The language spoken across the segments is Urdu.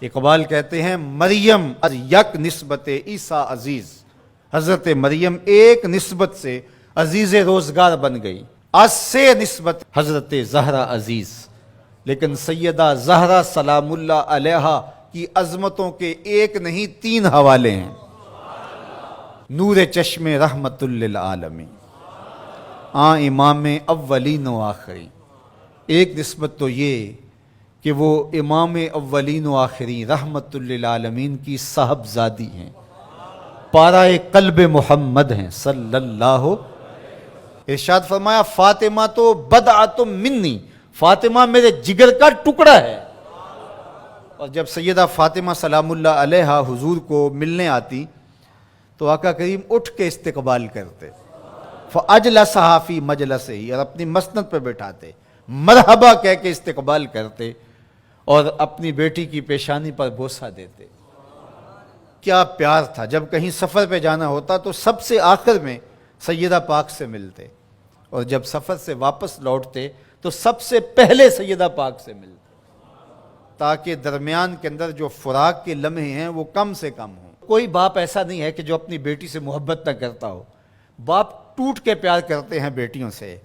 اقبال کہتے ہیں مریم یک نسبت عیسیٰ عزیز، حضرت مریم ایک نسبت سے عزیز روزگار بن گئی، از سے نسبت حضرت زہرا عزیز، لیکن سیدہ زہرا سلام اللہ علیہا کی عظمتوں کے ایک نہیں 3 حوالے ہیں۔ نور چشم رحمت للعالمین، امام اولین و آخرین۔ ایک نسبت تو یہ کہ وہ امام اولین و آخرین رحمت للعالمین کی صاحبزادی ہیں، پارہ قلب محمد ہیں صلی اللہ۔ ارشاد فرمایا فاطمہ تو بدعۃ منی، فاطمہ میرے جگر کا ٹکڑا ہے۔ اور جب سیدہ فاطمہ سلام اللہ علیہا حضور کو ملنے آتی تو آقا کریم اٹھ کے استقبال کرتے، فاجلسہا فی مجلسہ، اور اپنی مسند پہ بٹھاتے، مرحبا کہہ کے استقبال کرتے اور اپنی بیٹی کی پیشانی پر بوسہ دیتے۔ کیا پیار تھا! جب کہیں سفر پہ جانا ہوتا تو سب سے آخر میں سیدہ پاک سے ملتے، اور جب سفر سے واپس لوٹتے تو سب سے پہلے سیدہ پاک سے ملتے، تاکہ درمیان کے اندر جو فراق کے لمحے ہیں وہ کم سے کم ہوں۔ کوئی باپ ایسا نہیں ہے کہ جو اپنی بیٹی سے محبت نہ کرتا ہو، باپ ٹوٹ کے پیار کرتے ہیں بیٹیوں سے،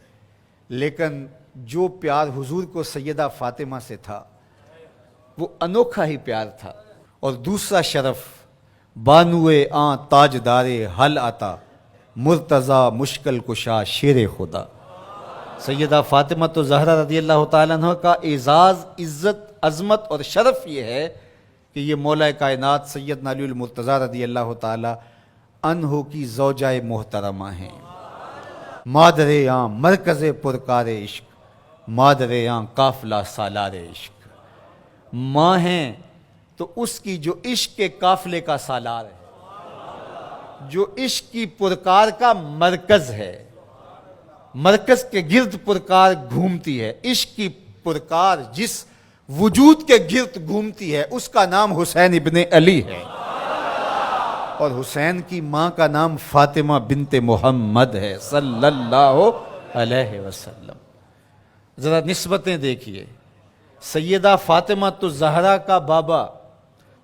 لیکن جو پیار حضور کو سیدہ فاطمہ سے تھا وہ انوکھا ہی پیار تھا۔ اور دوسرا شرف بانوئے تاجدار حل آتا، مرتضی مشکل کشا شیر خدا۔ سیدہ فاطمہ تو زہرا رضی اللہ تعالیٰ عنہ کا اعزاز، عزت، عظمت اور شرف یہ ہے کہ یہ مولا کائنات سیدنا علی المرتضی رضی اللہ تعالیٰ عنہ کی زوجہ محترمہ ہیں، مادر مرکز پرکار عشق، مادر قافلہ سالار عشق۔ ماں ہیں تو اس کی جو عشق کے قافلے کا سالار ہے، جو عشق کی پرکار کا مرکز ہے، مرکز کے گرد پرکار گھومتی ہے۔ عشق کی پرکار جس وجود کے گرد گھومتی ہے اس کا نام حسین ابن علی ہے، اور حسین کی ماں کا نام فاطمہ بنت محمد ہے صلی اللہ علیہ وسلم۔ ذرا نسبتیں دیکھیے، سیدہ فاطمہ تو زہرا کا بابا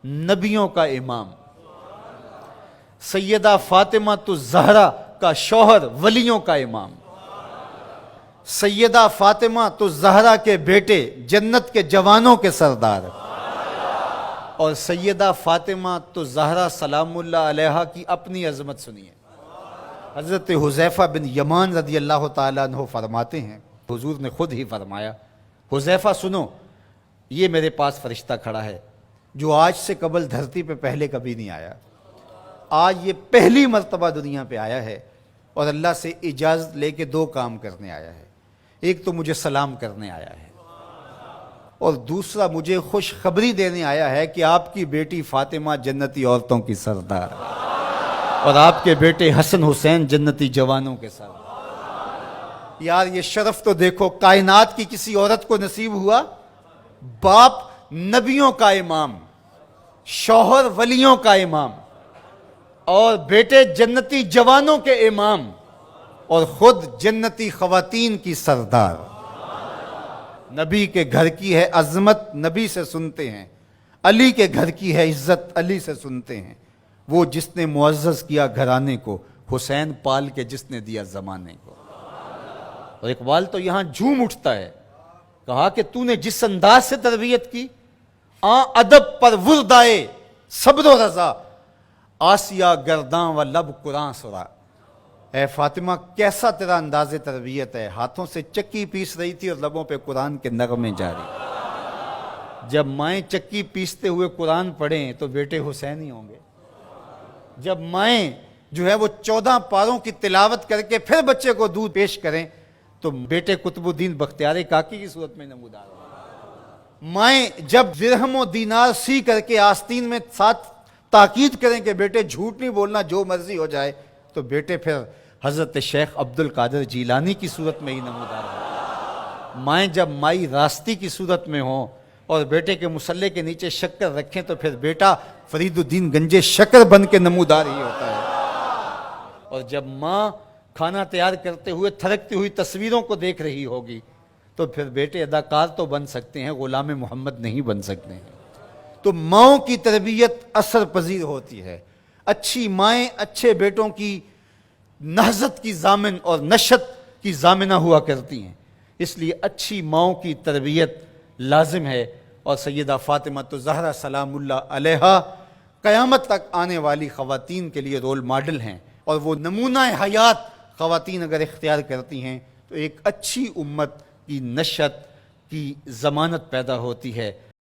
نبیوں کا امام، سیدہ فاطمہ تو زہرا کا شوہر ولیوں کا امام، سیدہ فاطمہ تو زہرا کے بیٹے جنت کے جوانوں کے سردار، اور سیدہ فاطمہ تو زہرا سلام اللہ علیہا کی اپنی عظمت سنیے۔ حضرت حذیفہ بن یمان رضی اللہ تعالیٰ عنہ فرماتے ہیں، حضور نے خود ہی فرمایا، حذیفہ سنو، یہ میرے پاس فرشتہ کھڑا ہے جو آج سے قبل دھرتی پہ پہلے کبھی نہیں آیا، آج یہ پہلی مرتبہ دنیا پہ آیا ہے، اور اللہ سے اجازت لے کے 2 کام کرنے آیا ہے۔ ایک تو مجھے سلام کرنے آیا ہے، اور دوسرا مجھے خوشخبری دینے آیا ہے کہ آپ کی بیٹی فاطمہ جنتی عورتوں کی سردار، اور آپ کے بیٹے حسن حسین جنتی جوانوں کے سردار۔ یار یہ شرف تو دیکھو، کائنات کی کسی عورت کو نصیب ہوا، باپ نبیوں کا امام، شوہر ولیوں کا امام، اور بیٹے جنتی جوانوں کے امام، اور خود جنتی خواتین کی سردار۔ نبی کے گھر کی ہے عظمت، نبی سے سنتے ہیں، علی کے گھر کی ہے عزت، علی سے سنتے ہیں۔ وہ جس نے معزز کیا گھرانے کو، حسین پال کے جس نے دیا زمانے کو۔ اور اقبال تو یہاں جھوم اٹھتا ہے، کہا کہ تو نے جس انداز سے تربیت کی، ادب پر وردائے صبر و رضا، آسیہ گرداں و لب قرآن سرا۔ اے فاطمہ کیسا تیرا انداز تربیت ہے، ہاتھوں سے چکی پیس رہی تھی اور لبوں پہ قرآن کے نغمے جاری۔ جب مائیں چکی پیستے ہوئے قرآن پڑھیں تو بیٹے حسین ہی ہوں گے، جب مائیں جو ہے وہ 14 پاروں کی تلاوت کر کے پھر بچے کو دودھ پیش کریں تو بیٹے قطب الدین بختیار کاکی کی صورت میں نمودار ہوں۔ مائیں جب درہم و دینار سی کر کے آستین میں ساتھ تاکید کریں کہ بیٹے جھوٹ نہیں بولنا، جو مرضی ہو جائے، تو بیٹے پھر حضرت شیخ عبد القادر جیلانی کی صورت میں ہی نمودار ہوں۔ مائیں جب مائی راستی کی صورت میں ہوں اور بیٹے کے مسلح کے نیچے شکر رکھیں تو پھر بیٹا فرید الدین گنجے شکر بن کے نمودار ہی ہوتا ہے۔ اور جب ماں کھانا تیار کرتے ہوئے تھرکتی ہوئی تصویروں کو دیکھ رہی ہوگی تو پھر بیٹے اداکار تو بن سکتے ہیں، غلام محمد نہیں بن سکتے ہیں۔ تو ماؤں کی تربیت اثر پذیر ہوتی ہے. اچھی مائیں اچھے بیٹوں کی نہضت کی ضامن اور نشت کی ضامنہ ہوا کرتی ہیں. اس لیے اچھی ماؤں کی تربیت لازم ہے. اور سیدہ فاطمہ تو زہرا سلام اللہ علیہا قیامت تک آنے والی خواتین کے لیے رول ماڈل ہیں، اور وہ نمونہ حیات خواتین اگر اختیار کرتی ہیں تو ایک اچھی امت کی نشت کی ضمانت پیدا ہوتی ہے.